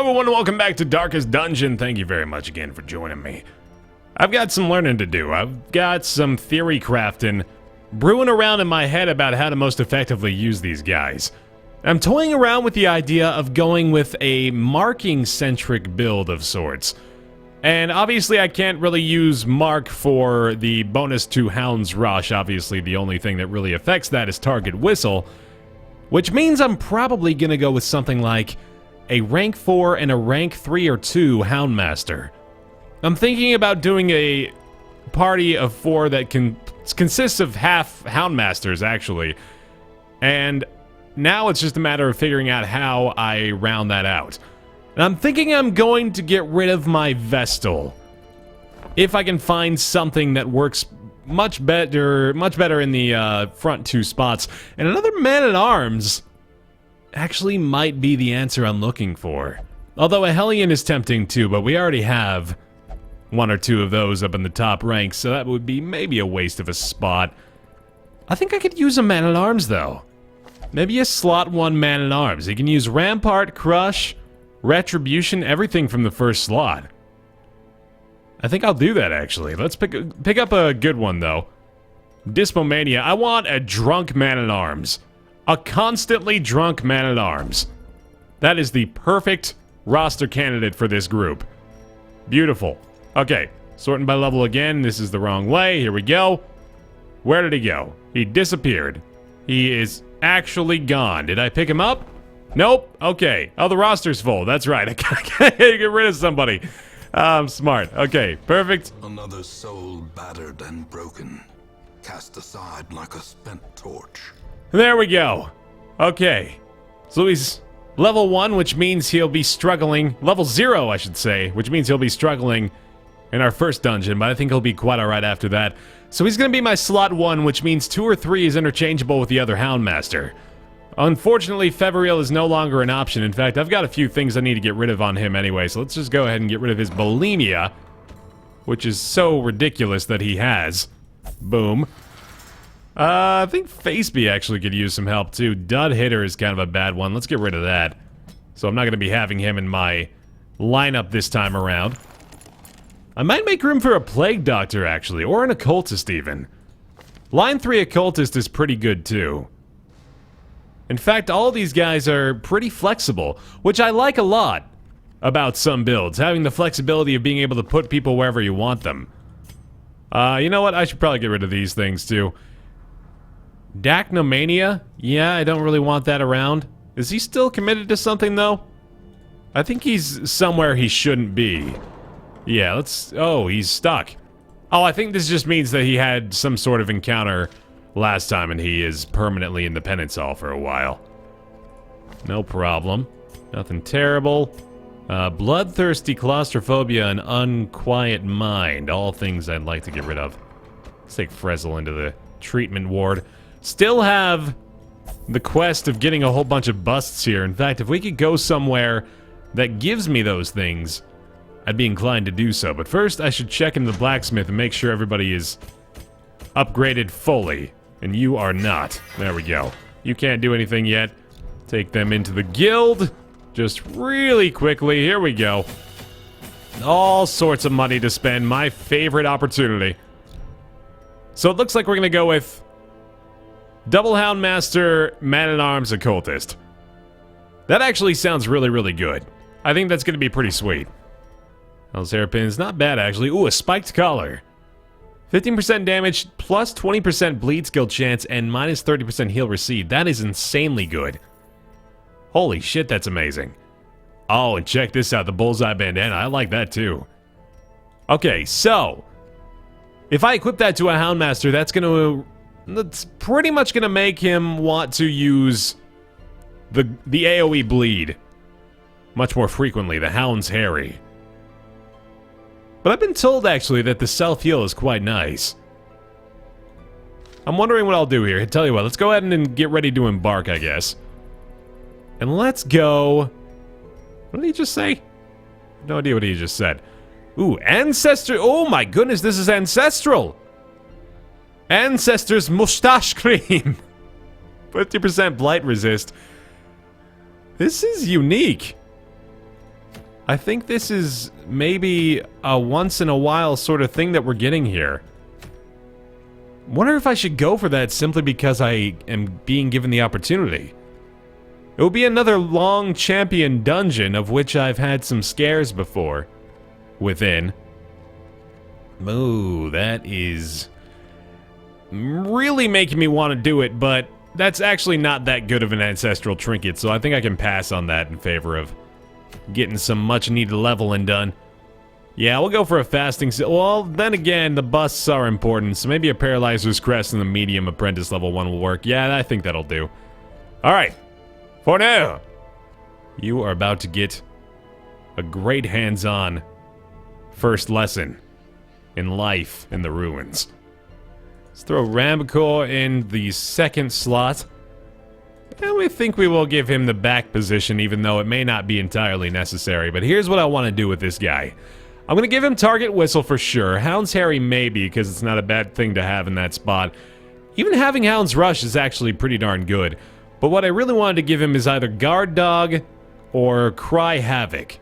Hello everyone, welcome back to Darkest Dungeon. Thank you very much again for joining me. I've got some learning to do. I've got some theory crafting brewing around in my head about how to most effectively use these guys. I'm toying around with the idea of going with a marking-centric build of sorts. And obviously I can't really use Mark for the bonus to Hound's Rush. Obviously the only thing that really affects that is Target Whistle, which means I'm probably gonna go with something like a rank 4 and a rank 3 or 2 Houndmaster. I'm thinking about doing a party of 4 that consists of half Houndmasters, actually. And now it's just a matter of figuring out how I round that out. And I'm thinking I'm going to get rid of my Vestal. If I can find something that works much better in the front 2 spots. And another Man-at-Arms actually might be the answer I'm looking for. Although a Hellion is tempting too, but we already have 1 or 2 of those up in the top ranks, so that would be maybe a waste of a spot. I think I could use a Man-at-Arms though. Maybe a slot 1 Man-at-Arms. He can use Rampart, Crush, Retribution, everything from the first slot. I think I'll do that actually. Let's pick up a good one though. Dyspomania. I want a drunk Man-at-Arms. A constantly drunk Man-at-Arms. That is the perfect roster candidate for this group. Beautiful. Okay, sorting by level again. This is the wrong way. Here we go. Where did he go? He disappeared. He is actually gone. Did I pick him up? Nope. Okay. Oh, the roster's full. That's right. I gotta get rid of somebody. I'm smart. Okay, perfect. Another soul battered and broken, cast aside like a spent torch. There we go. Okay. So he's level 1, which means he'll be struggling. Level 0, I should say, which means he'll be struggling in our first dungeon, but I think he'll be quite alright after that. So he's going to be my slot 1, which means 2 or 3 is interchangeable with the other Houndmaster. Unfortunately, Feveriel is no longer an option. In fact, I've got a few things I need to get rid of on him anyway, so let's just go ahead and get rid of his bulimia, which is so ridiculous that he has. Boom. I think Faceby actually could use some help too. Dud Hitter is kind of a bad one. Let's get rid of that. So I'm not going to be having him in my lineup this time around. I might make room for a Plague Doctor actually, or an Occultist even. Line 3 Occultist is pretty good too. In fact, all these guys are pretty flexible, which I like a lot about some builds, having the flexibility of being able to put people wherever you want them. You know what? I should probably get rid of these things too. Dacnomania? Yeah, I don't really want that around. Is he still committed to something, though? I think he's somewhere he shouldn't be. Yeah, let's... Oh, he's stuck. Oh, I think this just means that he had some sort of encounter last time and he is permanently in the penance hall for a while. No problem. Nothing terrible. Bloodthirsty, claustrophobia, and unquiet mind. All things I'd like to get rid of. Let's take Frezzle into the treatment ward. Still have the quest of getting a whole bunch of busts here. In fact, if we could go somewhere that gives me those things, I'd be inclined to do so. But first, I should check into the blacksmith and make sure everybody is upgraded fully. And you are not. There we go. You can't do anything yet. Take them into the guild. Just really quickly. Here we go. All sorts of money to spend. My favorite opportunity. So it looks like we're going to go with Double Houndmaster, Man-at-Arms, Occultist. That actually sounds really, really good. I think that's going to be pretty sweet. Those hairpins, not bad actually. Ooh, a spiked collar. 15% damage, plus 20% bleed skill chance, and minus 30% heal received. That is insanely good. Holy shit, that's amazing. Oh, and check this out, the bullseye bandana. I like that too. Okay, so if I equip that to a Houndmaster, that's pretty much gonna make him want to use the AoE bleed much more frequently. The Hound's Harry. But I've been told actually that the self-heal is quite nice. I'm wondering what I'll do here. Tell you what, let's go ahead and get ready to embark, I guess. And let's go... What did he just say? No idea what he just said. Ooh, Ancestor... Oh my goodness, this is Ancestral! Ancestor's Mustache Cream! 50% blight resist. This is unique. I think this is maybe a once-in-a-while sort of thing that we're getting here. Wonder if I should go for that simply because I am being given the opportunity. It will be another long champion dungeon of which I've had some scares before. Within. Ooh, that is really making me want to do it, but that's actually not that good of an ancestral trinket, so I think I can pass on that in favor of getting some much-needed leveling done. Yeah, we'll go for a fasting... Well, then again, the busts are important, so maybe a Paralyzer's Crest and the medium apprentice level 1 will work. Yeah, I think that'll do. Alright. For now, you are about to get a great hands-on first lesson in life in the ruins. Let's throw Rambicore in the second slot. And we think we will give him the back position, even though it may not be entirely necessary. But here's what I want to do with this guy. I'm going to give him Target Whistle for sure. Hound's Harry maybe, because it's not a bad thing to have in that spot. Even having Hound's Rush is actually pretty darn good. But what I really wanted to give him is either Guard Dog or Cry Havoc.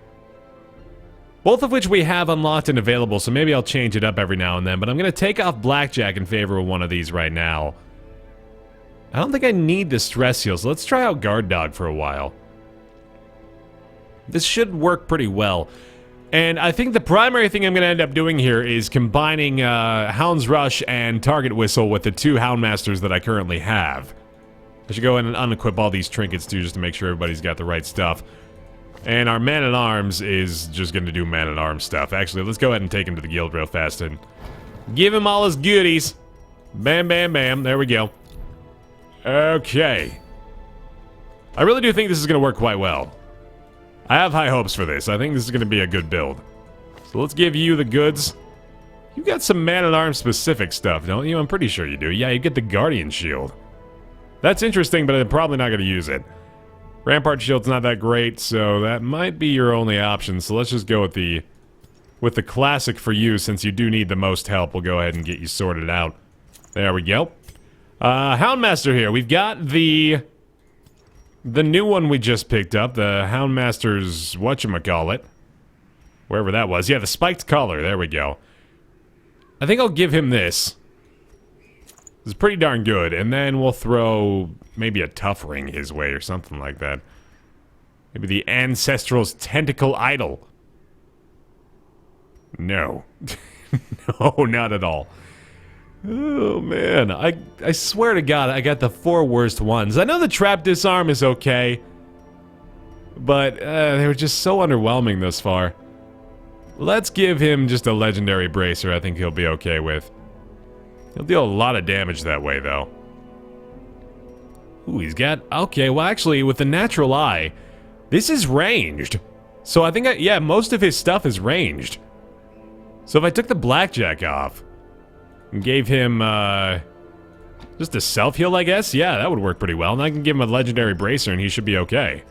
Both of which we have unlocked and available, so maybe I'll change it up every now and then. But I'm going to take off Blackjack in favor of one of these right now. I don't think I need the stress heal, so let's try out Guard Dog for a while. This should work pretty well. And I think the primary thing I'm going to end up doing here is combining Hound's Rush and Target Whistle with the 2 Houndmasters that I currently have. I should go in and unequip all these trinkets too, just to make sure everybody's got the right stuff. And our Man-at-Arms is just going to do Man-at-Arms stuff. Actually, let's go ahead and take him to the guild real fast and give him all his goodies. Bam, bam, bam. There we go. Okay. I really do think this is going to work quite well. I have high hopes for this. I think this is going to be a good build. So let's give you the goods. You got some Man-at-Arms specific stuff, don't you? I'm pretty sure you do. Yeah, you get the Guardian Shield. That's interesting, but I'm probably not going to use it. Rampart Shield's not that great, so that might be your only option. So let's just go with the classic for you, since you do need the most help. We'll go ahead and get you sorted out. There we go. Houndmaster here. We've got the new one we just picked up. The Houndmaster's whatchamacallit. Wherever that was. Yeah, the spiked collar. There we go. I think I'll give him this. It's pretty darn good, and then we'll throw maybe a tough ring his way or something like that. Maybe the Ancestral's Tentacle Idol. No. No, not at all. Oh, man. I swear to God, I got the 4 worst ones. I know the Trap Disarm is okay, but they were just so underwhelming thus far. Let's give him just a Legendary Bracer I think he'll be okay with. He'll deal a lot of damage that way, though. Ooh, he's got... Okay, well, actually, with the Natural Eye, this is ranged. So I think, yeah, most of his stuff is ranged. So if I took the Blackjack off and gave him, just a self-heal, I guess? Yeah, that would work pretty well. And I can give him a Legendary Bracer and he should be okay.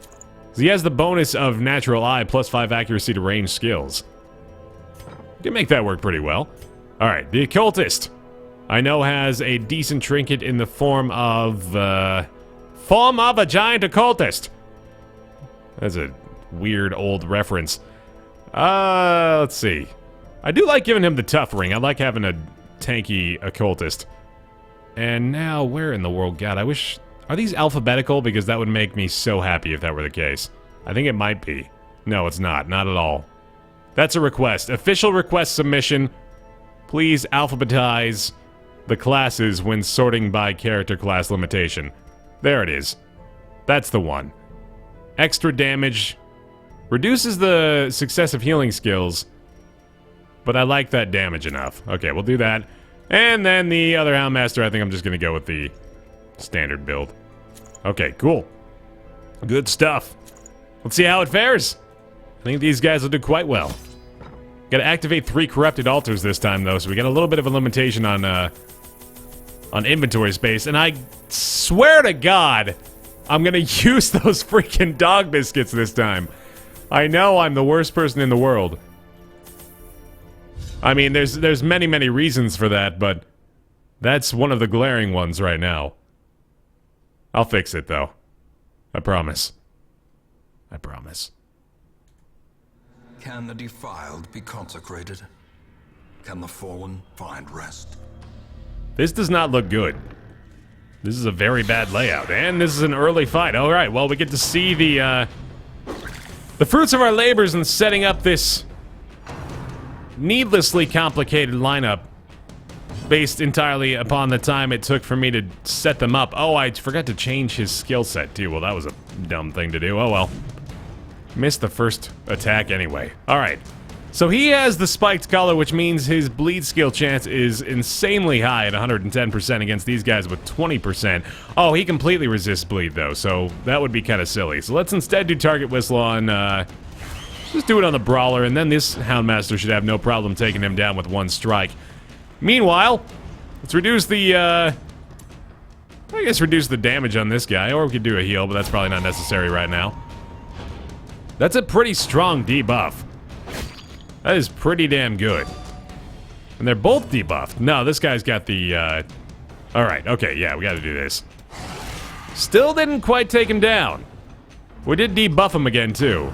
So he has the bonus of Natural Eye plus 5 accuracy to ranged skills. Can make that work pretty well. Alright, the Occultist. I know has a decent trinket in the form of a giant occultist. That's a weird old reference. Let's see. I do like giving him the tough ring. I like having a tanky occultist. And now, where in the world? God, I wish... Are these alphabetical? Because that would make me so happy if that were the case. I think it might be. No, it's not. Not at all. That's a request. Official request submission. Please alphabetize the classes when sorting by character class limitation. There it is. That's the one. Extra damage. Reduces the successive healing skills. But I like that damage enough. Okay, we'll do that. And then the other Houndmaster, I think I'm just going to go with the standard build. Okay, cool. Good stuff. Let's see how it fares. I think these guys will do quite well. Gotta activate 3 Corrupted Altars this time, though, so we got a little bit of a limitation on inventory space. And I swear to God, I'm gonna use those freaking dog biscuits this time. I know I'm the worst person in the world. I mean, there's many, many reasons for that, but that's one of the glaring ones right now. I'll fix it, though. I promise. I promise. Can the defiled be consecrated? Can the fallen find rest? This does not look good. This is a very bad layout, and this is an early fight. All right, well, we get to see the fruits of our labors in setting up this needlessly complicated lineup based entirely upon the time it took for me to set them up. Oh, I forgot to change his skill set, too. Well, that was a dumb thing to do. Oh, well. Missed the first attack anyway. All right. So he has the spiked collar, which means his bleed skill chance is insanely high at 110% against these guys with 20%. Oh, he completely resists bleed, though, so that would be kind of silly. So let's instead do target whistle on, just do it on the brawler, and then this Houndmaster should have no problem taking him down with one strike. Meanwhile, let's reduce the, I guess reduce the damage on this guy, or we could do a heal, but that's probably not necessary right now. That's a pretty strong debuff. That is pretty damn good. And they're both debuffed. No, this guy's got the, alright, okay, yeah, we gotta do this. Still didn't quite take him down. We did debuff him again, too.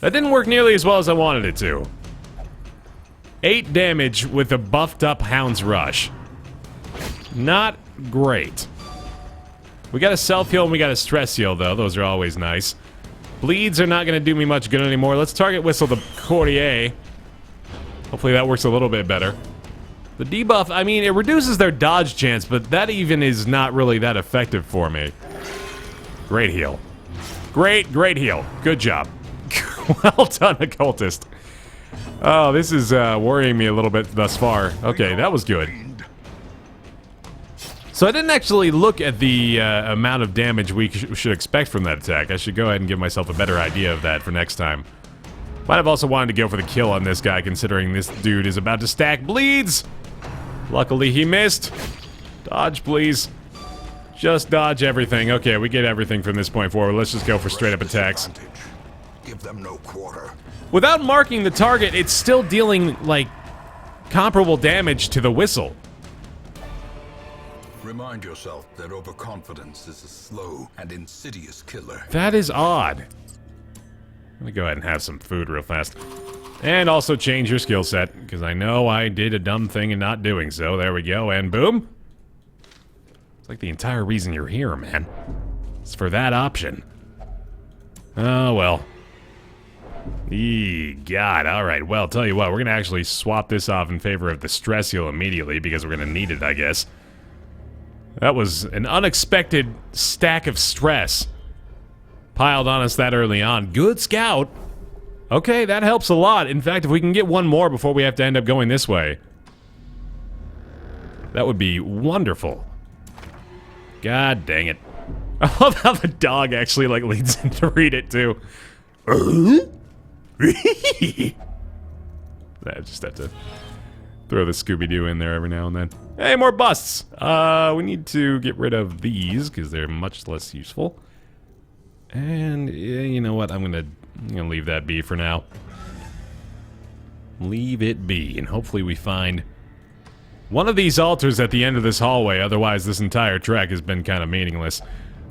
That didn't work nearly as well as I wanted it to. 8 damage with a buffed up Hound's Rush. Not great. We got a self-heal and we got a stress heal, though. Those are always nice. Bleeds are not going to do me much good anymore. Let's target whistle the courtier. Hopefully that works a little bit better. The debuff, I mean, it reduces their dodge chance, but that even is not really that effective for me. Great heal. Great heal. Good job. Well done, occultist. Oh, this is worrying me a little bit thus far. Okay, that was good. So I didn't actually look at the amount of damage we should expect from that attack. I should go ahead and give myself a better idea of that for next time. Might have also wanted to go for the kill on this guy, considering this dude is about to stack bleeds. Luckily, he missed. Dodge, please. Just dodge everything. Okay, we get everything from this point forward. Let's just go for straight-up attacks. Give them no quarter. Without marking the target, it's still dealing, like, comparable damage to the whistle. Remind yourself that overconfidence is a slow and insidious killer. That is odd. Let me go ahead and have some food real fast. And also change your skill set, because I know I did a dumb thing in not doing so. There we go, and boom. It's like the entire reason you're here, man. It's for that option. Oh, well. God, alright. Well, tell you what, we're going to actually swap this off in favor of the stress heal immediately, because we're going to need it, I guess. That was an unexpected stack of stress piled on us that early on. Good scout. Okay, that helps a lot. In fact, if we can get one more before we have to end up going this way, that would be wonderful. God dang it. I love how the dog actually, like, leads in to read it, too. I just have to throw the Scooby-Doo in there every now and then. Hey, more busts! We need to get rid of these, because they're much less useful. And, yeah, you know what? I'm gonna leave that be for now. Leave it be, and hopefully we find one of these altars at the end of this hallway, otherwise this entire trek has been kind of meaningless.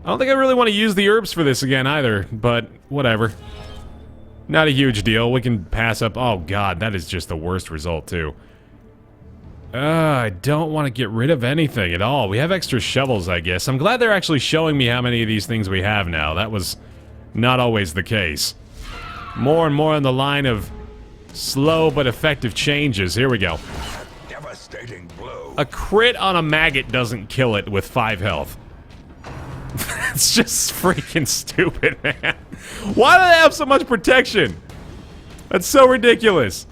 I don't think I really want to use the herbs for this again either, but whatever. Not a huge deal. We can pass up. Oh god, that is just the worst result too. I don't want to get rid of anything at all. We have extra shovels, I guess. I'm glad they're actually showing me how many of these things we have now. That was not always the case. More and more on the line of slow but effective changes. Here we go. Devastating blow. A crit on a maggot doesn't kill it with 5 health. That's just freaking stupid, man. Why do they have so much protection? That's so ridiculous.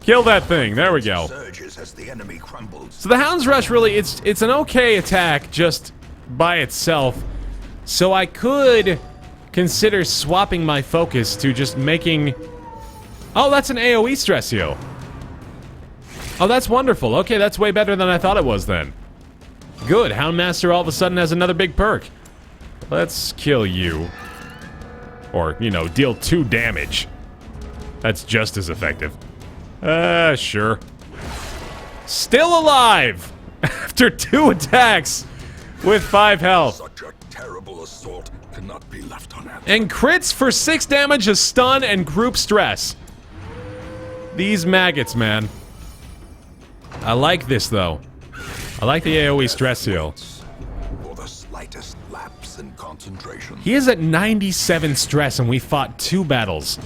Kill that thing. There we go. Surges as the enemy crumbles. So the Hound's Rush really, it's an okay attack just by itself. So I could consider swapping my focus to just making... Oh, that's an AoE stress heal. Oh, that's wonderful. Okay, that's way better than I thought it was then. Good. Houndmaster all of a sudden has another big perk. Let's kill you. Or, you know, deal 2 damage. That's just as effective. Sure. Still alive! After 2 attacks with 5 health. Such a terrible assault cannot be left unanswered. And crits for 6 damage, a stun, and group stress. These maggots, man. I like this, though. I like the AoE stress heal. For the slightest lapse in concentration. He is at 97 stress, and we fought 2 battles.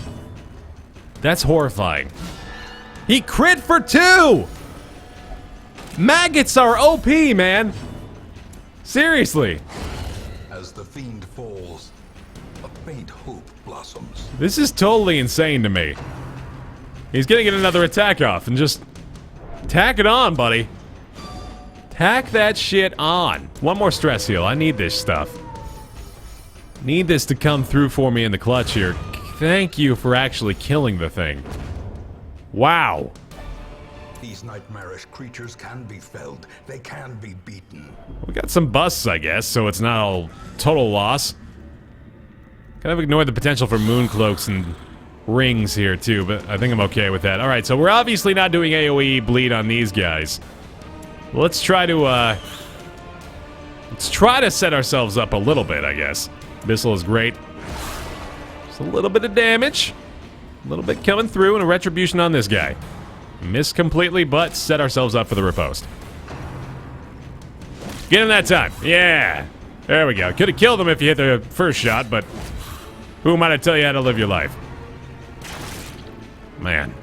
That's horrifying. He crit for 2! Maggots are OP, man. Seriously. As the fiend falls, a faint hope blossoms. This is totally insane to me. He's gonna get another attack off and just tack it on, buddy. Tack that shit on. One more stress heal. I need this stuff. Need this to come through for me in the clutch here. Thank you for actually killing the thing. Wow. These nightmarish creatures can be felled. They can be beaten. We got some busts, I guess, so it's not a total loss. Kind of ignore the potential for moon cloaks and rings here, too, but I think I'm okay with that. Alright, so we're obviously not doing AoE bleed on these guys. Let's try to set ourselves up a little bit, I guess. Missile is great. Just a little bit of damage. A little bit coming through, and a retribution on this guy. Missed completely, but set ourselves up for the riposte. Get him that time. Yeah. There we go. Could have killed him if you hit the first shot, but who am I to tell you how to live your life? Man.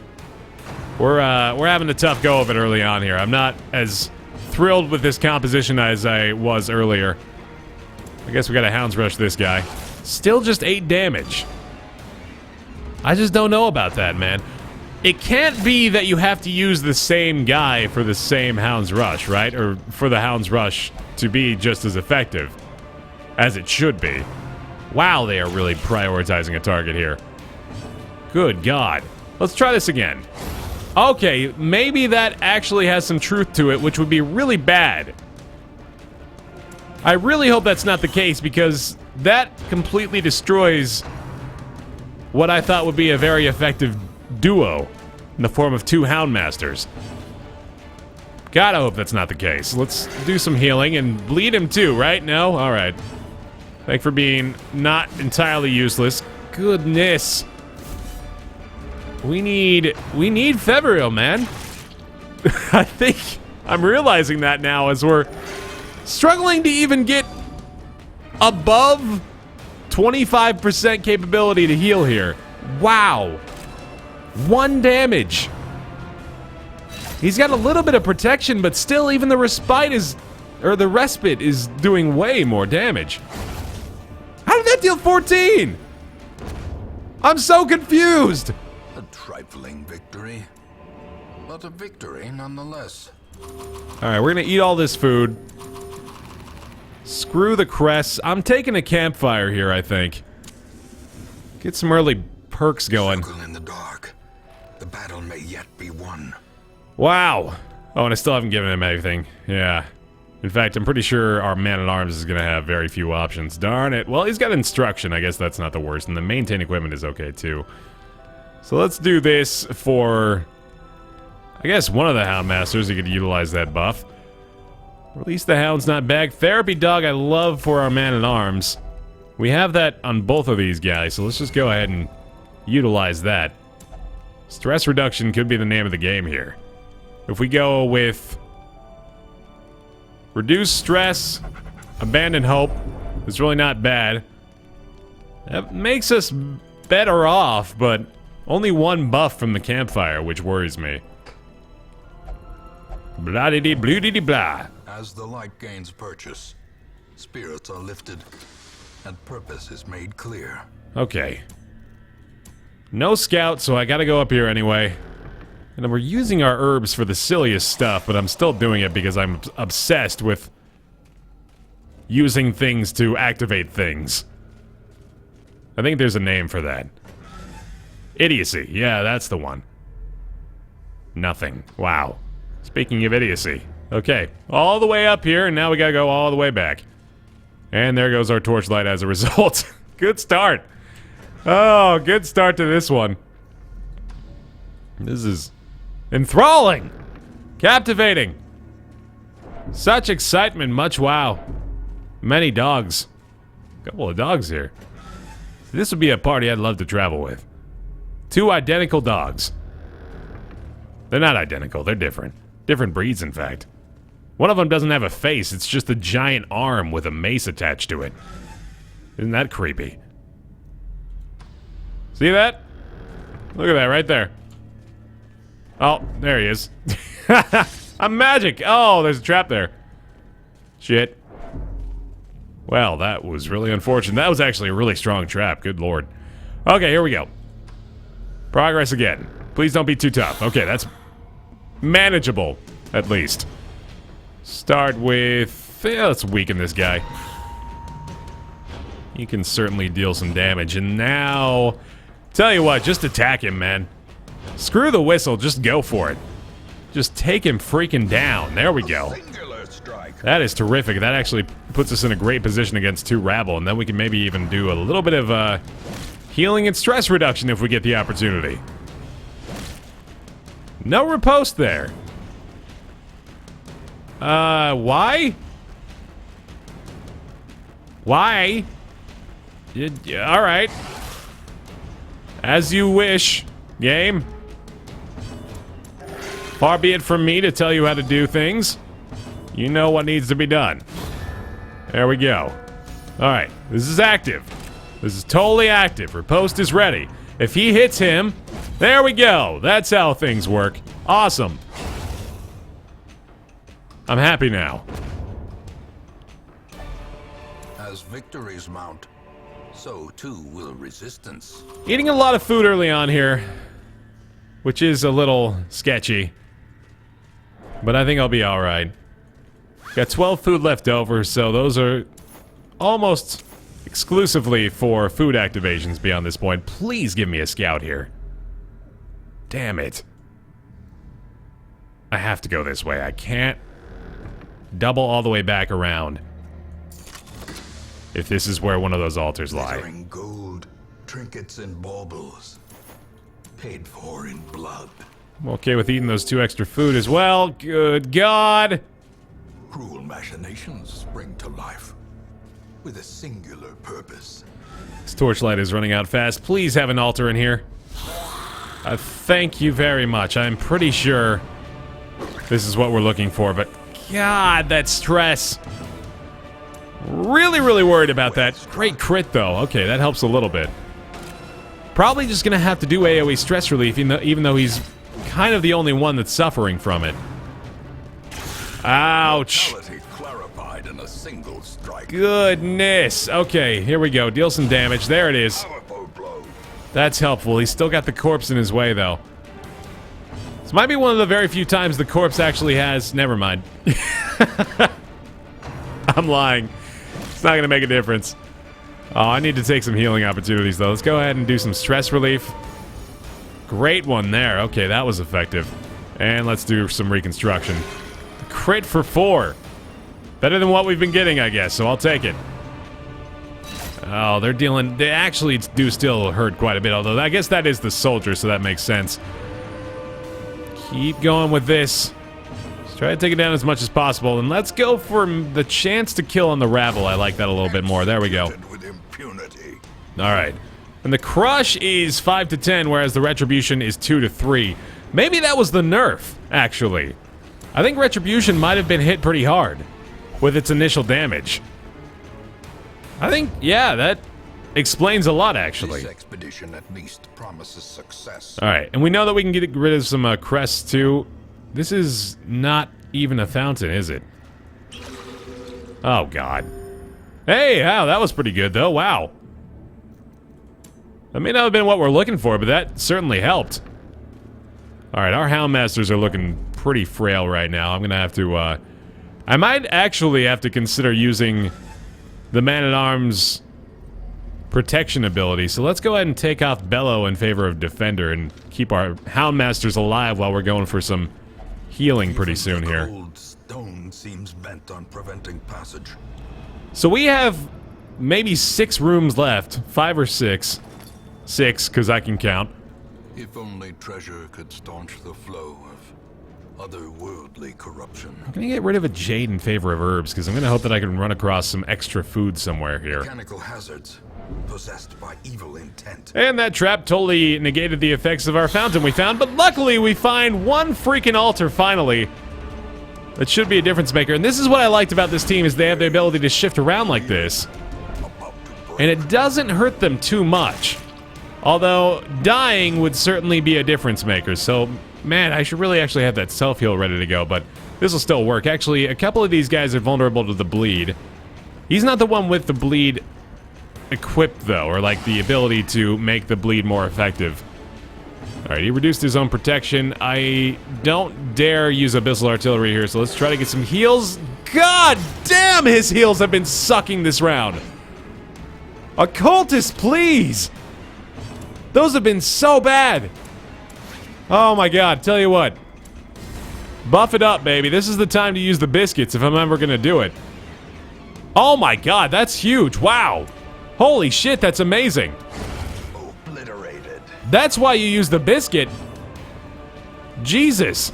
We're having a tough go of it early on here. I'm not as thrilled with this composition as I was earlier. I guess we gotta Hound's Rush this guy. Still just 8 damage. I just don't know about that, man. It can't be that you have to use the same guy for the same Hound's Rush, right? Or for the Hound's Rush to be just as effective as it should be. Wow, they are really prioritizing a target here. Good God. Let's try this again. Okay, maybe that actually has some truth to it, which would be really bad. I really hope that's not the case, because that completely destroys what I thought would be a very effective duo in the form of 2 Houndmasters. God, I hope that's not the case. Let's do some healing and bleed him too, right? No? Alright. Thanks for being not entirely useless. Goodness. We need Feverill, man. I think I'm realizing that now as we're struggling to even get above 25% capability to heal here. Wow. 1 damage. He's got a little bit of protection, but still even the respite is, or the respite is doing way more damage. How did that deal 14? I'm so confused. A trifling victory, but a victory nonetheless. Alright, we're gonna eat all this food. Screw the crests. I'm taking a campfire here, I think. Get some early perks going. Circle in the dark. The battle may yet be won. Wow. Oh, and I still haven't given him anything. Yeah. In fact, I'm pretty sure our man-at-arms is gonna have very few options. Darn it. Well, he's got instruction. I guess that's not the worst. And the maintain equipment is okay, too. So let's do this for, I guess, one of the Houndmasters who could utilize that buff. Release the Hound's not back. Therapy Dog I love for our man-at-arms. We have that on both of these guys, so let's just go ahead and utilize that. Stress reduction could be the name of the game here. If we go with reduce stress, abandon hope, it's really not bad. That makes us better off, but only 1 buff from the campfire, which worries me. Blah-dee-dee-blue-dee-dee-blah. As the light gains purchase, spirits are lifted, and purpose is made clear. Okay. No scout, so I gotta go up here anyway. And we're using our herbs for the silliest stuff, but I'm still doing it because I'm obsessed with using things to activate things. I think there's a name for that. Idiocy. Yeah, that's the one. Nothing. Wow. Speaking of idiocy. Okay, all the way up here, and now we gotta go all the way back. And there goes our torchlight as a result. Good start. Oh, good start to this one. This is enthralling. Captivating. Such excitement, much wow. Many dogs. Couple of dogs here. This would be a party I'd love to travel with. 2 identical dogs. They're not identical, they're different. Different breeds, in fact. One of them doesn't have a face, it's just a giant arm with a mace attached to it. Isn't that creepy? See that? Look at that right there. Oh, there he is. I'm magic! Oh, there's a trap there. Shit. Well, that was really unfortunate. That was actually a really strong trap, good lord. Okay, here we go. Progress again. Please don't be too tough. Okay, that's manageable, at least. Start with... yeah, let's weaken this guy. He can certainly deal some damage. And now... tell you what, just attack him, man. Screw the whistle, just go for it. Just take him freaking down. There we go. That is terrific. That actually puts us in a great position against 2 rabble. And then we can maybe even do a little bit of healing and stress reduction if we get the opportunity. No riposte there. Why? Why? Yeah, alright. As you wish, game. Far be it from me to tell you how to do things. You know what needs to be done. There we go. Alright, this is active. This is totally active. Riposte is ready. If he hits him, there we go. That's how things work. Awesome. I'm happy now. As victories mount, so too will resistance. Eating a lot of food early on here, which is a little sketchy. But I think I'll be alright. Got 12 food left over, so those are almost exclusively for food activations beyond this point. Please give me a scout here. Damn it. I have to go this way. I can't double all the way back around. If this is where one of those altars lie. Glittering gold, trinkets and baubles, paid for in blood. I'm okay with eating those 2 extra food as well. Good God. Cruel machinations spring to life with a singular purpose. This torchlight is running out fast. Please have an altar in here. Thank you very much. I'm pretty sure this is what we're looking for, but God, that stress. Really, really worried about that. Great crit, though. Okay, that helps a little bit. Probably just gonna have to do AoE stress relief, even though he's kind of the only one that's suffering from it. Ouch. Clarified in a single strike. Goodness. Okay, here we go. Deal some damage. There it is. That's helpful. He's still got the corpse in his way, though. This might be one of the very few times the corpse actually has... never mind. I'm lying. It's not gonna make a difference. Oh, I need to take some healing opportunities, though. Let's go ahead and do some stress relief. Great one there. Okay, that was effective. And let's do some reconstruction. Crit for 4. Better than what we've been getting, I guess, so I'll take it. Oh, they're dealing... they actually do still hurt quite a bit, although I guess that is the soldier, so that makes sense. Keep going with this. Just try to take it down as much as possible, and let's go for the chance to kill on the rabble. I like that a little bit more. There we go. Alright. And the crush is 5 to 10, whereas the retribution is 2 to 3. Maybe that was the nerf, actually. I think retribution might have been hit pretty hard with its initial damage. I think, yeah, that explains a lot, actually. This expedition at least promises success. Alright, and we know that we can get rid of some crests, too. This is not even a fountain, is it? Oh, God. Hey, wow, that was pretty good, though. Wow. That may not have been what we're looking for, but that certainly helped. Alright, our Houndmasters are looking pretty frail right now. I'm gonna have to, I might actually have to consider using the Man-at-Arms protection ability. So let's go ahead and take off Bellow in favor of Defender and keep our Houndmasters alive while we're going for some healing pretty soon here. Old stone seems bent on preventing passage. So we have maybe 6 rooms left. 5 or 6. 6, because I can count. If only treasure could staunch the flow of otherworldly corruption. I'm gonna get rid of a jade in favor of herbs, because I'm gonna hope that I can run across some extra food somewhere here. Mechanical hazards, possessed by evil intent. And that trap totally negated the effects of our fountain we found, but luckily we find one freaking altar finally. That should be a difference maker, and this is what I liked about this team, is they have the ability to shift around like this. And it doesn't hurt them too much. Although, dying would certainly be a difference maker, so, man, I should really actually have that self-heal ready to go, but this will still work. Actually, a couple of these guys are vulnerable to the bleed. He's not the one with the bleed equipped, though, or like the ability to make the bleed more effective. Alright, he reduced his own protection. I don't dare use abyssal artillery here, so let's try to get some heals. God damn, his heals have been sucking this round. Occultist, please! Those have been so bad! Oh my god, tell you what. Buff it up, baby. This is the time to use the biscuits if I'm ever gonna do it. Oh my god, that's huge. Wow. Holy shit, that's amazing. Obliterated. That's why you use the biscuit. Jesus.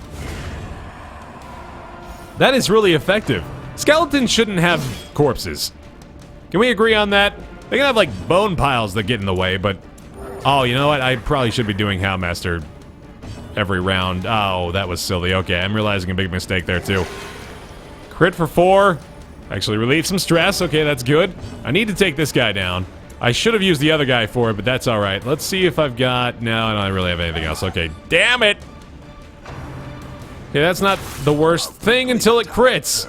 That is really effective. Skeletons shouldn't have corpses. Can we agree on that? They can have, like, bone piles that get in the way, but... Oh, you know what? I probably should be doing Houndmaster every round. Oh, that was silly. Okay, I'm realizing a big mistake there, too. Crit for 4. Actually relieve some stress. Okay, that's good. I need to take this guy down. I should have used the other guy for it, but that's alright. Let's see if I've got... No, I don't really have anything else. Okay, damn it! Okay, that's not the worst thing until it crits.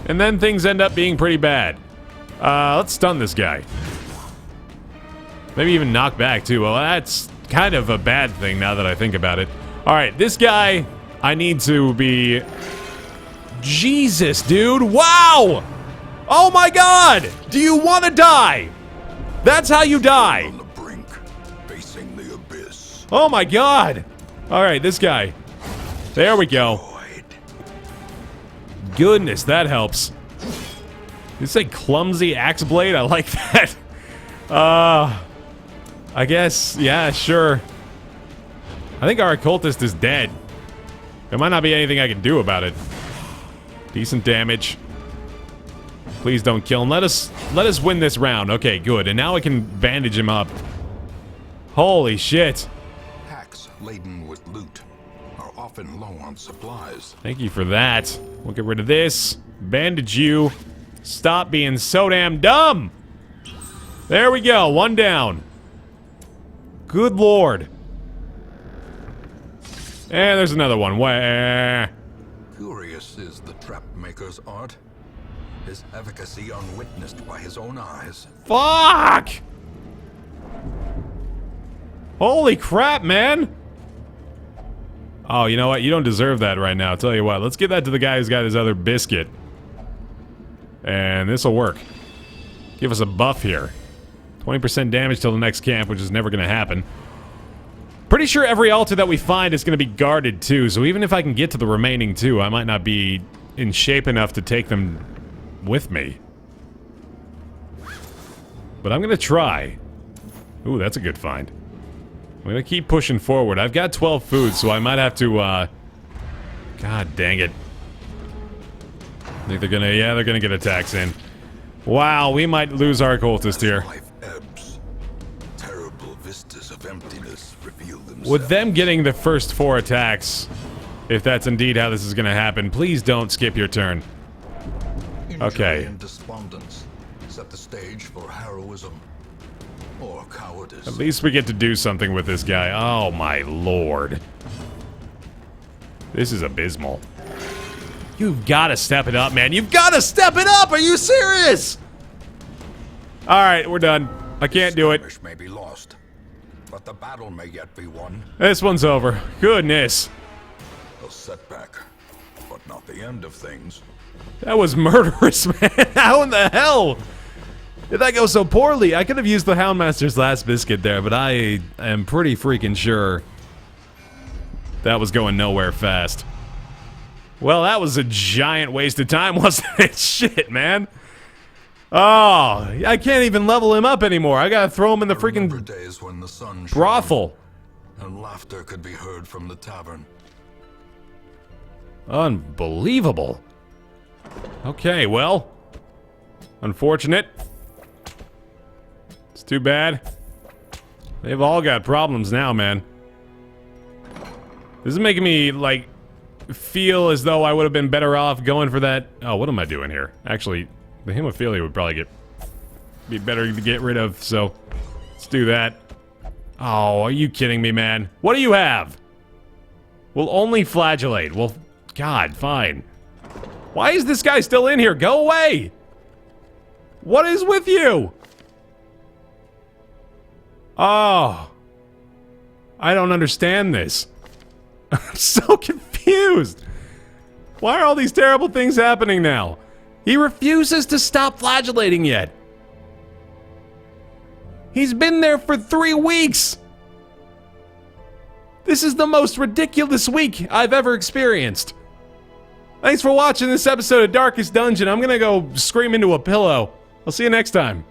And then things end up being pretty bad. Let's stun this guy. Maybe even knock back, too. Well, that's kind of a bad thing now that I think about it. Alright, this guy, I need to be... Jesus, dude! Wow! Oh my god! Do you want to die? That's how you die! On the brink, facing the abyss. Oh my god! Alright, this guy. There we go. Goodness, that helps. Did you say clumsy axe blade? I like that. I guess, yeah, sure. I think our occultist is dead. There might not be anything I can do about it. Decent damage. Please don't kill him. Let us win this round. Okay, good. And now I can bandage him up. Holy shit. Hacks laden with loot are often low on supplies. Thank you for that. We'll get rid of this. Bandage you. Stop being so damn dumb. There we go. One down. Good lord. And there's another one. Where? Curious is the trap maker's art. His efficacy unwitnessed by his own eyes. Fuck! Holy crap, man! Oh, you know what? You don't deserve that right now. I'll tell you what. Let's give that to the guy who's got his other biscuit. And this'll work. Give us a buff here. 20% damage till the next camp, which is never gonna happen. Pretty sure every altar that we find is gonna be guarded too, so even if I can get to the remaining two, I might not be in shape enough to take them with me. But I'm gonna try. Ooh, that's a good find. I'm gonna keep pushing forward. I've got 12 food, so I might have to, God dang it. I think they're gonna, yeah, they're gonna get attacks in. Wow, we might lose our occultist here. Life ebbs. Terrible vistas of emptiness reveal themselves. With them getting the first 4 attacks, if that's indeed how this is gonna happen, please don't skip your turn. Okay. Injury and despondence set the stage for heroism or cowardice. At least we get to do something with this guy. Oh my lord. This is abysmal. You've got to step it up, man. You've got to step it up! Are you serious? Alright, we're done. I can't do it. Skirmish may be lost, but the battle may yet be won. This one's over. Goodness. A setback, but not the end of things. That was murderous, man. How in the hell did that go so poorly? I could have used the Houndmaster's last biscuit there, but I am pretty freaking sure that was going nowhere fast. Well, that was a giant waste of time, wasn't it? Shit, man. Oh, I can't even level him up anymore. I gotta throw him in the freaking days when the sun shone brothel. and laughter could be heard from the tavern. Unbelievable. Okay, well. Unfortunate. It's too bad. They've all got problems now, man. This is making me, like, feel as though I would have been better off going for that... Oh, what am I doing here? Actually, the hemophilia would probably be better to get rid of, so let's do that. Oh, are you kidding me, man? What do you have? We'll only flagellate. Well, God, fine. Why is this guy still in here? Go away! What is with you? Oh. I don't understand this. I'm so confused. Why are all these terrible things happening now? He refuses to stop flagellating yet. He's been there for 3 weeks. This is the most ridiculous week I've ever experienced. Thanks for watching this episode of Darkest Dungeon. I'm gonna go scream into a pillow. I'll see you next time.